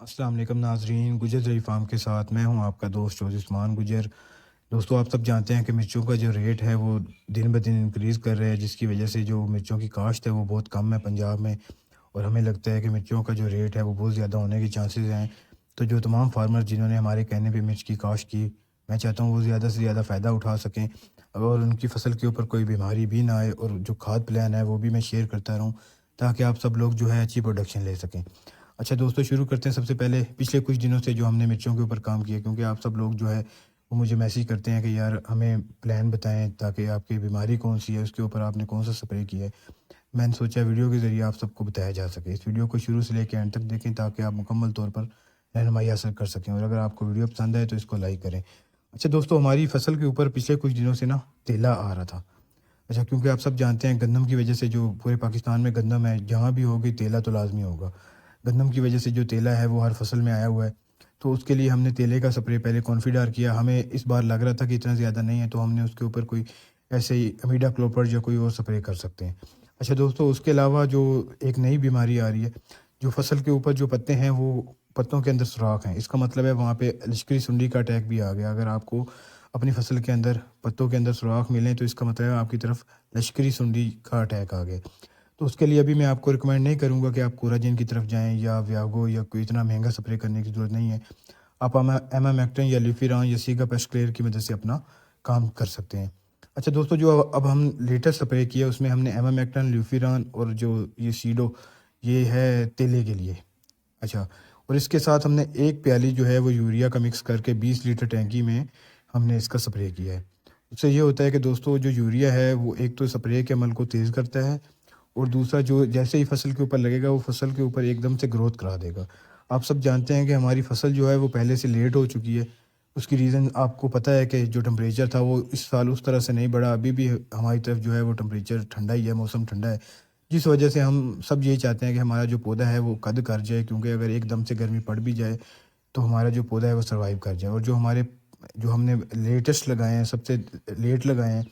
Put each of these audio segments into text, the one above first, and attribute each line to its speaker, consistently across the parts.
Speaker 1: अस्सलाम वालेकुम नाजरीन, गुजर जरी फार्म के साथ मैं हूं आपका दोस्त उस्मान गुजर। दोस्तों, आप सब जानते हैं कि मिर्चों का जो रेट है वो दिन ब दिन इंक्रीज़ कर रहा है, जिसकी वजह से जो मिर्चों की काश्त है वो बहुत कम है पंजाब में। और हमें लगता है कि मिर्चों का जो रेट है वो बहुत ज़्यादा होने के चांसेस हैं। तो जो तमाम फार्मर जिन्होंने हमारे कहने पे मिर्च की काश्त की, मैं चाहता हूँ वो ज़्यादा से ज़्यादा फ़ायदा उठा सकें और उनकी फसल के ऊपर कोई बीमारी भी ना आए, और जो खाद प्लान है वो भी मैं शेयर करता रहूँ, ताकि आप सब लोग जो है अच्छी प्रोडक्शन ले सकें। अच्छा दोस्तों, शुरू करते हैं। सबसे पहले पिछले कुछ दिनों से जो हमने मिर्चों के ऊपर काम किया, क्योंकि आप सब लोग जो है वो मुझे मैसेज करते हैं कि यार हमें प्लान बताएं, ताकि आपकी बीमारी कौन सी है, उसके ऊपर आपने कौन सा स्प्रे किया है। मैंने सोचा वीडियो के ज़रिए आप सबको बताया जा सके। इस वीडियो को शुरू से लेकर एंड तक देखें, ताकि आप मुकम्मल तौर पर रहनुमाई हासिल कर सकें, और अगर आपको वीडियो पसंद आए तो इसको लाइक करें। अच्छा दोस्तों, हमारी फसल के ऊपर पिछले कुछ दिनों से ना तेला आ रहा था। अच्छा, क्योंकि आप सब जानते हैं गंदम की वजह से जो पूरे पाकिस्तान में गंदम है, जहाँ भी होगी तेला तो लाज़मी होगा। गंदम की वजह से जो तेला है वो हर फसल में आया हुआ है। तो उसके लिए हमने तेले का स्प्रे पहले कॉन्फिडार किया। हमें इस बार लग रहा था कि इतना ज़्यादा नहीं है, तो हमने उसके ऊपर कोई ऐसे ही अमीडा क्लोपर्ड या कोई और स्प्रे कर सकते हैं। अच्छा दोस्तों, उसके अलावा जो एक नई बीमारी आ रही है, जो फसल के ऊपर जो पत्ते हैं वो पत्तों के अंदर सुराख हैं, इसका मतलब है वहाँ पे लश्करी सुंडी का अटैक भी आ गया। अगर आपको अपनी फसल के अंदर पत्तों के अंदर सुराख मिलें, तो इसका मतलब है आपकी तरफ लश्करी सुंडी का अटैक आ गया। तो उसके लिए अभी मैं आपको रिकमेंड नहीं करूँगा कि आप कोराजिन की तरफ जाएँ या व्यागो या कोई इतना महंगा स्प्रे करने की ज़रूरत नहीं है। आप एमामेक्टिन या ल्यूफिरान या सीगा पेस्ट क्लियर की मदद से अपना काम कर सकते हैं। अच्छा दोस्तों, जो अब हम लेटेस्ट स्प्रे किया उसमें हमने एमामेक्टिन, ल्यूफिरान और जो ये सीडो, ये है तेले के लिए। अच्छा, और इसके साथ हमने एक प्याली जो है वो यूरिया का मिक्स करके 20 लीटर टैंकी में हमने इसका स्प्रे किया है। उससे ये होता है कि दोस्तों, जो यूरिया है वो एक तो स्प्रे के अमल को तेज़ करता है, और दूसरा जो जैसे ही फसल के ऊपर लगेगा वो फसल के ऊपर एकदम से ग्रोथ करा देगा। आप सब जानते हैं कि हमारी फसल जो है वो पहले से लेट हो चुकी है। उसकी रीज़न आपको पता है कि जो टेम्परेचर था वो इस साल उस तरह से नहीं बढ़ा। अभी भी हमारी तरफ जो है वो टेम्परेचर ठंडा ही है, मौसम ठंडा है, जिस वजह से हम सब यही चाहते हैं कि हमारा जो पौधा है वो कद कर जाए, क्योंकि अगर एकदम से गर्मी पड़ भी जाए तो हमारा जो पौधा है वो सर्वाइव कर जाए। और जो हमने लेटेस्ट लगाए हैं, सबसे लेट लगाए हैं,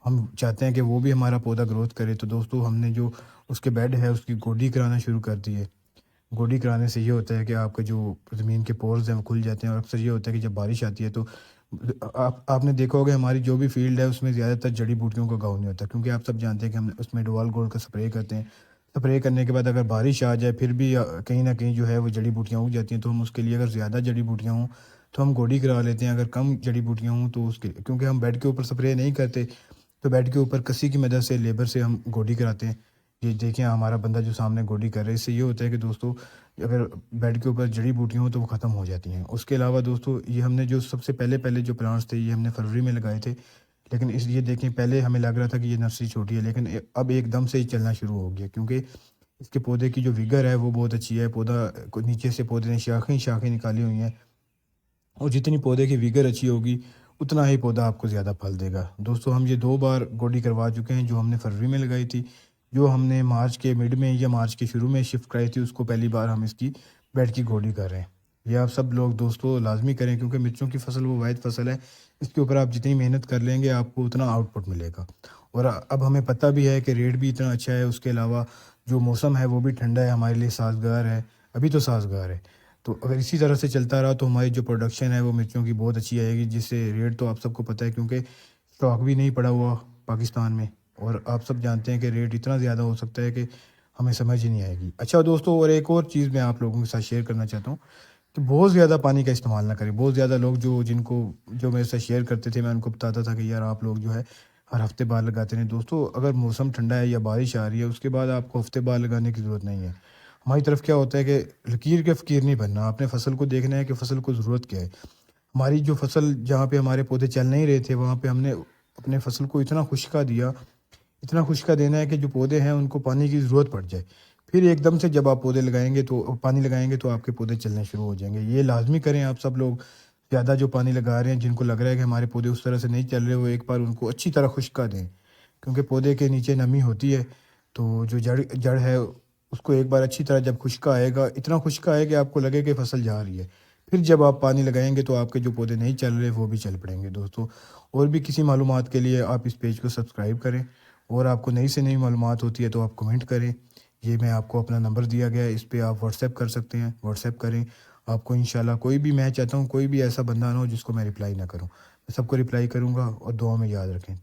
Speaker 1: हम चाहते हैं कि वो भी हमारा पौधा ग्रोथ करे। तो दोस्तों, हमने जो उसके बेड है उसकी गोडी कराना शुरू कर दी है। गोडी कराने से ये होता है कि आपके जो ज़मीन के पोर्स हैं वो खुल जाते हैं, और अक्सर ये होता है कि जब बारिश आती है तो आपने देखा होगा हमारी जो भी फील्ड है उसमें ज़्यादातर जड़ी बूटियों का गाँव नहीं होता, क्योंकि आप सब जानते हैं कि हम उसमें डोवाल गोल्ड का स्प्रे करते हैं। स्प्रे करने के बाद अगर बारिश आ जाए फिर भी कहीं ना कहीं जो है वो जड़ी बूटियाँ उग जाती हैं। तो हम उसके लिए, अगर ज़्यादा जड़ी बूटियाँ हों तो हम गोडी करा लेते हैं, अगर कम जड़ी बूटियाँ हों तो उसके, क्योंकि हम बेड के ऊपर स्प्रे नहीं करते, तो बेड के ऊपर कसी की मदद से लेबर से हम गोडी कराते हैं। ये देखिए हमारा बंदा जो सामने गोडी कर रहा है, इससे ये होता है कि दोस्तों, अगर बेड के ऊपर जड़ी बूटियाँ हों तो वो ख़त्म हो जाती हैं। उसके अलावा दोस्तों, ये हमने जो सबसे पहले पहले जो प्लांट्स थे ये हमने फरवरी में लगाए थे, लेकिन इस ये देखें, पहले हमें लग रहा था कि ये नर्सरी छोटी है, लेकिन अब एकदम से ही चलना शुरू हो गया, क्योंकि इसके पौधे की जो विगर है वो बहुत अच्छी है। पौधा को नीचे से पौधे ने शाखें ही शाखें निकाली हुई हैं, और जितनी पौधे की विगर अच्छी होगी उतना ही पौधा आपको ज़्यादा फल देगा। दोस्तों, हम ये 2 बार गोडी करवा चुके हैं, जो हमने फरवरी में लगाई थी, जो हमने मार्च के मिड में या मार्च के शुरू में शिफ्ट कराई थी, उसको पहली बार हम इसकी बेड की गोडी कर रहे हैं। ये आप सब लोग दोस्तों लाज़मी करें, क्योंकि मिर्चों की फसल वो वाहिद फसल है, इसके ऊपर आप जितनी मेहनत कर लेंगे आपको उतना आउटपुट मिलेगा। और अब हमें पता भी है कि रेट भी इतना अच्छा है, उसके अलावा जो मौसम है वो भी ठंडा है, हमारे लिए साज़गार है, अभी तो साज़गार है। तो अगर इसी तरह से चलता रहा तो हमारी जो प्रोडक्शन है वो मिर्चों की बहुत अच्छी आएगी, जिससे रेट तो आप सबको पता है, क्योंकि स्टॉक भी नहीं पड़ा हुआ पाकिस्तान में, और आप सब जानते हैं कि रेट इतना ज़्यादा हो सकता है कि हमें समझ ही नहीं आएगी। अच्छा दोस्तों, और एक और चीज़ मैं आप लोगों के साथ शेयर करना चाहता हूँ कि बहुत ज़्यादा पानी का इस्तेमाल ना करें। बहुत ज़्यादा लोग जो मेरे साथ शेयर करते थे, मैं उनको बताता था कि यार आप लोग जो है हर हफ्ते बाद लगाते हैं। दोस्तों, अगर मौसम ठंडा है या बारिश आ रही है, उसके बाद आपको हफ्ते बाद लगाने की ज़रूरत नहीं है। हमारी तरफ क्या होता है कि लकीर के फ़कीर नहीं बनना, आपने फसल को देखना है कि फसल को ज़रूरत क्या है। हमारी जो फसल, जहाँ पे हमारे पौधे चल नहीं रहे थे, वहाँ पे हमने अपने फसल को इतना खुशका दिया, इतना खुशका देना है कि जो पौधे हैं उनको पानी की ज़रूरत पड़ जाए। फिर एकदम से जब आप पौधे लगाएँगे तो पानी लगाएँगे तो आपके पौधे चलने शुरू हो जाएँगे। ये लाज़मी करें आप सब लोग। ज़्यादा जो पानी लगा रहे हैं, जिनको लग रहा है कि हमारे पौधे उस तरह से नहीं चल रहे, वो एक बार उनको अच्छी तरह खुशका दें, क्योंकि पौधे के नीचे नमी होती है। तो जो जड़ जड़ है उसको एक बार अच्छी तरह जब खुशका आएगा, इतना खुशका आए कि आपको लगे कि फसल जा रही है, फिर जब आप पानी लगाएँगे तो आपके जो पौधे नहीं चल रहे वो भी चल पड़ेंगे दोस्तों। और भी किसी मालूमात के लिए आप इस पेज को सब्सक्राइब करें, और आपको नई से नई मालूमात होती है तो आप कमेंट करें। یہ میں آپ کو اپنا نمبر دیا گیا ہے، اس پہ آپ واٹس ایپ کر سکتے ہیں، واٹس ایپ کریں آپ کو انشاءاللہ کوئی بھی، میں چاہتا ہوں کوئی بھی ایسا بندہ نہ ہو جس کو میں رپلائی نہ کروں، میں سب کو رپلائی کروں گا، اور دعا میں یاد رکھیں۔